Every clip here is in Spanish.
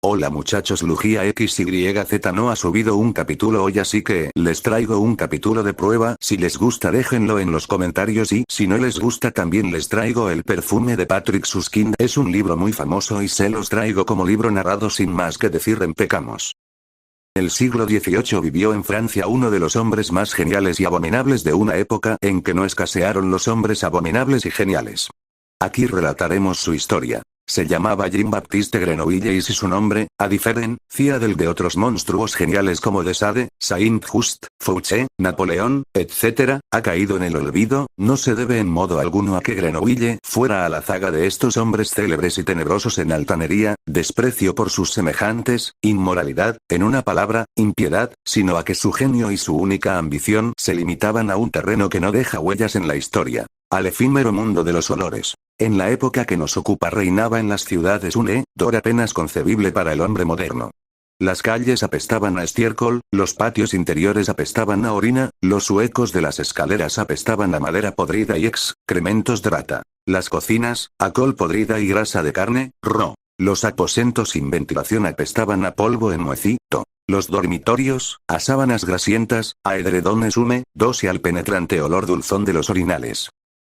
Hola muchachos, Lugia XYZ no ha subido un capítulo hoy, así que les traigo un capítulo de prueba. Si les gusta déjenlo en los comentarios y si no les gusta también les traigo el perfume de Patrick Süskind. Es un libro muy famoso y se los traigo como libro narrado. Sin más que decir, empecamos. El siglo XVIII vivió en Francia uno de los hombres más geniales y abominables de una época en que no escasearon los hombres abominables y geniales. Aquí relataremos su historia. Se llamaba Jean-Baptiste Grenouille y si su nombre, a diferencia del de otros monstruos geniales como de Sade, Saint-Just, Fouché, Napoleón, etc., ha caído en el olvido, no se debe en modo alguno a que Grenouille fuera a la zaga de estos hombres célebres y tenebrosos en altanería, desprecio por sus semejantes, inmoralidad, en una palabra, impiedad, sino a que su genio y su única ambición se limitaban a un terreno que no deja huellas en la historia, al efímero mundo de los olores. En la época que nos ocupa reinaba en las ciudades un hedor apenas concebible para el hombre moderno. Las calles apestaban a estiércol, los patios interiores apestaban a orina, los huecos de las escaleras apestaban a madera podrida y excrementos de rata. Las cocinas, a col podrida y grasa de carne, Los aposentos sin ventilación apestaban a polvo enmohecido. Los dormitorios, a sábanas grasientas, a edredones húmedos y al penetrante olor dulzón de los orinales.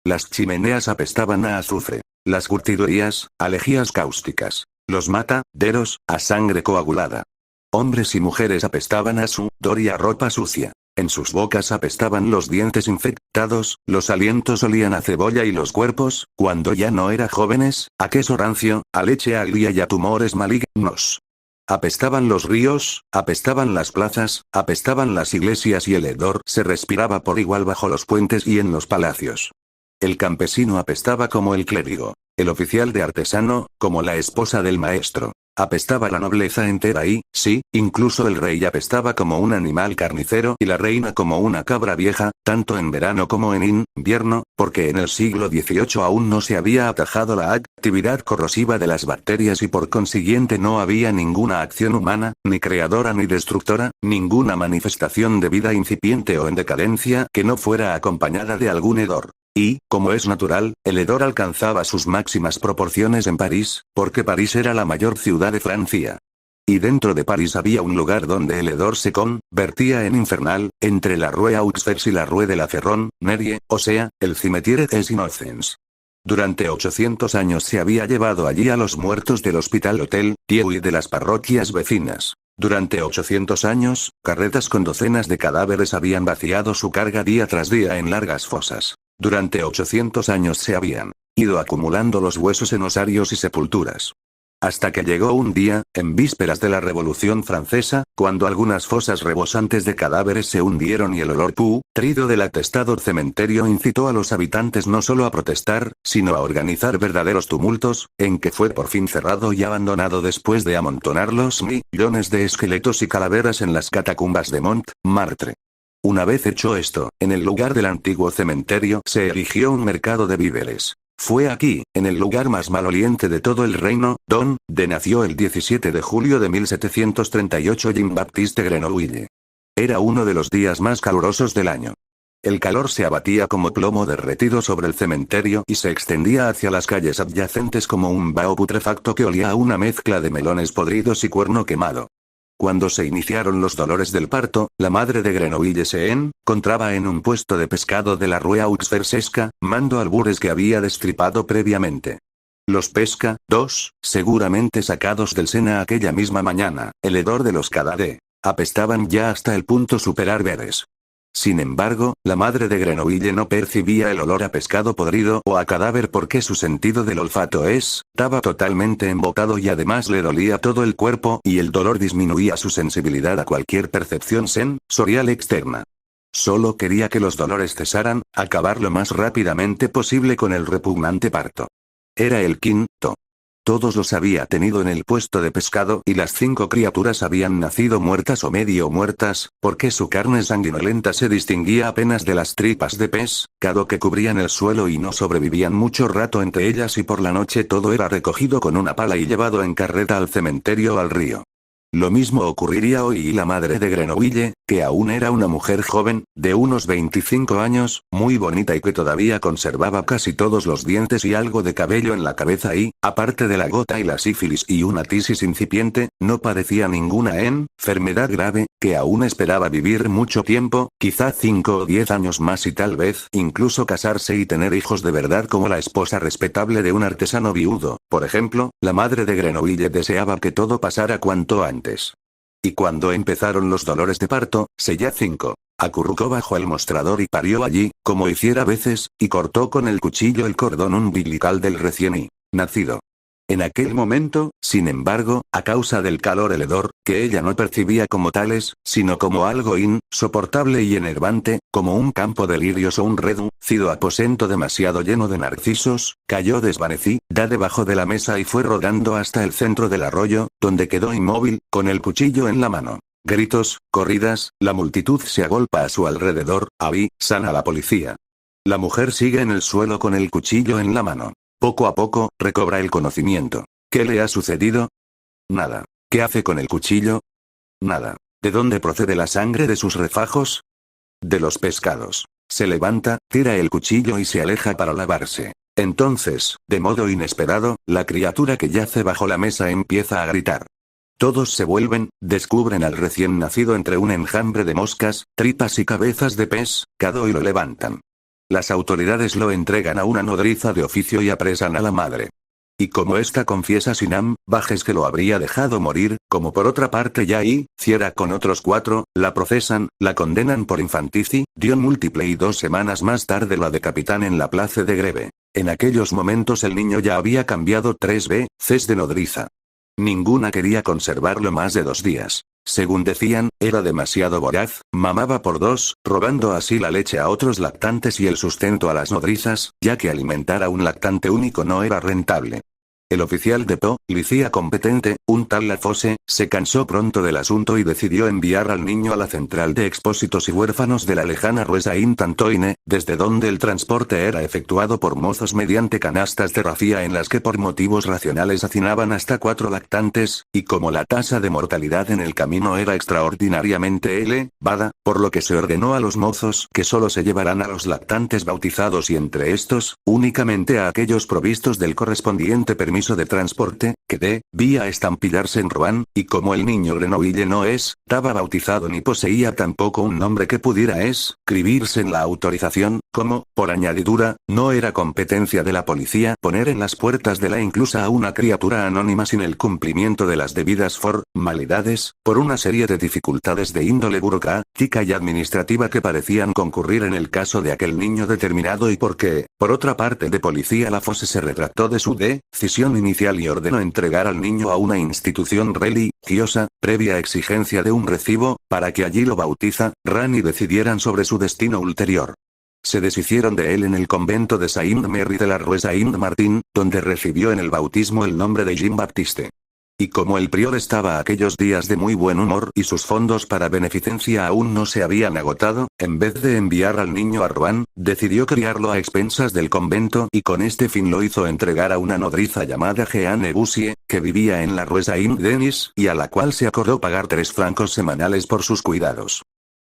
Las chimeneas apestaban a azufre. Las curtidurías, a lejías cáusticas. Los mataderos, a sangre coagulada. Hombres y mujeres apestaban a sudor y a ropa sucia. En sus bocas apestaban los dientes infectados, los alientos olían a cebolla y los cuerpos, cuando ya no eran jóvenes, a queso rancio, a leche agria y a tumores malignos. Apestaban los ríos, apestaban las plazas, apestaban las iglesias y el hedor se respiraba por igual bajo los puentes y en los palacios. El campesino apestaba como el clérigo, el oficial de artesano, como la esposa del maestro. Apestaba la nobleza entera y, sí, incluso el rey apestaba como un animal carnicero y la reina como una cabra vieja, tanto en verano como en invierno, porque en el siglo XVIII aún no se había atajado la actividad corrosiva de las bacterias y por consiguiente no había ninguna acción humana, ni creadora ni destructora, ninguna manifestación de vida incipiente o en decadencia que no fuera acompañada de algún hedor. Y, como es natural, el hedor alcanzaba sus máximas proporciones en París, porque París era la mayor ciudad de Francia. Y dentro de París había un lugar donde el hedor se convertía en infernal, entre la Rue Aux Fers y la Rue de la Ferronnerie, o sea, el Cimetière des Innocents. Durante 800 años se había llevado allí a los muertos del Hospital Hotel Dieu y de las parroquias vecinas. Durante 800 años, carretas con docenas de cadáveres habían vaciado su carga día tras día en largas fosas. Durante 800 años se habían ido acumulando los huesos en osarios y sepulturas. Hasta que llegó un día, en vísperas de la Revolución Francesa, cuando algunas fosas rebosantes de cadáveres se hundieron y el olor putrido del atestado cementerio incitó a los habitantes no solo a protestar, sino a organizar verdaderos tumultos, en que fue por fin cerrado y abandonado después de amontonar los millones de esqueletos y calaveras en las catacumbas de Montmartre. Una vez hecho esto, en el lugar del antiguo cementerio se erigió un mercado de víveres. Fue aquí, en el lugar más maloliente de todo el reino, donde nació el 17 de julio de 1738 Jean-Baptiste Grenouille. Era uno de los días más calurosos del año. El calor se abatía como plomo derretido sobre el cementerio y se extendía hacia las calles adyacentes como un vaho putrefacto que olía a una mezcla de melones podridos y cuerno quemado. Cuando se iniciaron los dolores del parto, la madre de Grenouille se encontraba en un puesto de pescado de la Rue Aux Fers mando albures que había destripado previamente. Los pescados, seguramente sacados del Sena aquella misma mañana, el hedor de los cadáveres, apestaban ya hasta el punto superar veres. Sin embargo, la madre de Grenouille no percibía el olor a pescado podrido o a cadáver porque su sentido del olfato estaba totalmente embotado y además le dolía todo el cuerpo y el dolor disminuía su sensibilidad a cualquier percepción sensorial externa. Solo quería que los dolores cesaran, acabar lo más rápidamente posible con el repugnante parto. Era el quinto. Todos los había tenido en el puesto de pescado y las 5 criaturas habían nacido muertas o medio muertas, porque su carne sanguinolenta se distinguía apenas de las tripas de pescado que cubrían el suelo y no sobrevivían mucho rato entre ellas y por la noche todo era recogido con una pala y llevado en carreta al cementerio o al río. Lo mismo ocurriría hoy y la madre de Grenoble, que aún era una mujer joven, de unos 25 años, muy bonita y que todavía conservaba casi todos los dientes y algo de cabello en la cabeza y, aparte de la gota y la sífilis y una tisis incipiente, no padecía ninguna enfermedad grave, que aún esperaba vivir mucho tiempo, quizá 5 o 10 años más y tal vez incluso casarse y tener hijos de verdad como la esposa respetable de un artesano viudo. Por ejemplo, la madre de Grenoble deseaba que todo pasara cuanto antes. Y cuando empezaron los dolores de parto, Sella 5 acurrucó bajo el mostrador y parió allí, como hiciera a veces, y cortó con el cuchillo el cordón umbilical del recién nacido. En aquel momento, sin embargo, a causa del calor el hedor, que ella no percibía como tales, sino como algo insoportable y enervante, como un campo de lirios o un reducido aposento demasiado lleno de narcisos, cayó desvanecida debajo de la mesa y fue rodando hasta el centro del arroyo, donde quedó inmóvil, con el cuchillo en la mano. Gritos, corridas, la multitud se agolpa a su alrededor, avisan a la policía. La mujer sigue en el suelo con el cuchillo en la mano. Poco a poco, recobra el conocimiento. ¿Qué le ha sucedido? Nada. ¿Qué hace con el cuchillo? Nada. ¿De dónde procede la sangre de sus refajos? De los pescados. Se levanta, tira el cuchillo y se aleja para lavarse. Entonces, de modo inesperado, la criatura que yace bajo la mesa empieza a gritar. Todos se vuelven, descubren al recién nacido entre un enjambre de moscas, tripas y cabezas de pescado y lo levantan. Las autoridades lo entregan a una nodriza de oficio y apresan a la madre. Y como ésta confiesa sin ambajes que lo habría dejado morir, como por otra parte ya hiciera con otros 4, la procesan, la condenan por infanticidio múltiple y 2 semanas más tarde la decapitan en la plaza de Greve. En aquellos momentos el niño ya había cambiado 3 veces de nodriza. Ninguna quería conservarlo más de 2 días. Según decían, era demasiado voraz, mamaba por 2, robando así la leche a otros lactantes y el sustento a las nodrizas, ya que alimentar a un lactante único no era rentable. El oficial de policía competente, un tal Lafose, se cansó pronto del asunto y decidió enviar al niño a la central de expósitos y huérfanos de la lejana Ruesain-Tantoine, desde donde el transporte era efectuado por mozos mediante canastas de rafía en las que por motivos racionales hacinaban hasta 4 lactantes, y como la tasa de mortalidad en el camino era extraordinariamente elevada, por lo que se ordenó a los mozos que solo se llevarán a los lactantes bautizados y entre estos, únicamente a aquellos provistos del correspondiente permiso de transporte, que debía estampillarse en Rouen, y como el niño Grenoble no estaba bautizado ni poseía tampoco un nombre que pudiera escribirse en la autorización, como, por añadidura, no era competencia de la policía poner en las puertas de la inclusa a una criatura anónima sin el cumplimiento de las debidas formalidades, por una serie de dificultades de índole burocrática y administrativa que parecían concurrir en el caso de aquel niño determinado y porque, por otra parte de policía Lafose se retractó de su decisión inicial y ordenó entregar al niño a una institución religiosa, previa exigencia de un recibo, para que allí lo bautizaran y decidieran sobre su destino ulterior. Se deshicieron de él en el convento de Saint-Merry de la Rue Saint-Martin, donde recibió en el bautismo el nombre de Jean-Baptiste. Y como el prior estaba aquellos días de muy buen humor y sus fondos para beneficencia aún no se habían agotado, en vez de enviar al niño a Rouen, decidió criarlo a expensas del convento y con este fin lo hizo entregar a una nodriza llamada Jeanne Bussier, que vivía en la Rue Saint-Denis y a la cual se acordó pagar 3 francos semanales por sus cuidados.